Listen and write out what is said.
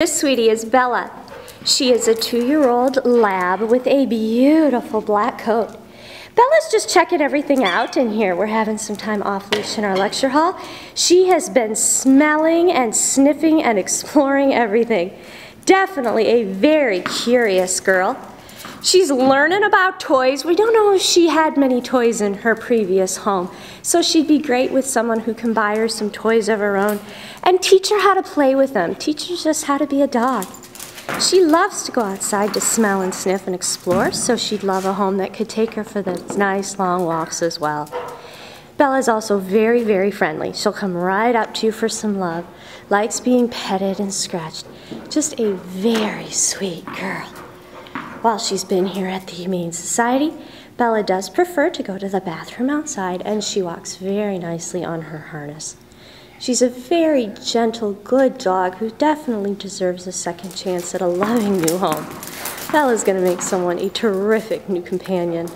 This sweetie is Bella. She is a 2-year-old lab with a beautiful black coat. Bella's just checking everything out in here. We're having some time off leash in our lecture hall. She has been smelling and sniffing and exploring everything. Definitely a very curious girl. She's learning about toys. We don't know if she had many toys in her previous home, so she'd be great with someone who can buy her some toys of her own and teach her how to play with them, teach her just how to be a dog. She loves to go outside to smell and sniff and explore, so she'd love a home that could take her for those nice long walks as well. Bella's also very, very friendly. She'll come right up to you for some love, likes being petted and scratched. Just a very sweet girl. While she's been here at the Humane Society, Bella does prefer to go to the bathroom outside, and she walks very nicely on her harness. She's a very gentle, good dog who definitely deserves a second chance at a loving new home. Bella's going to make someone a terrific new companion.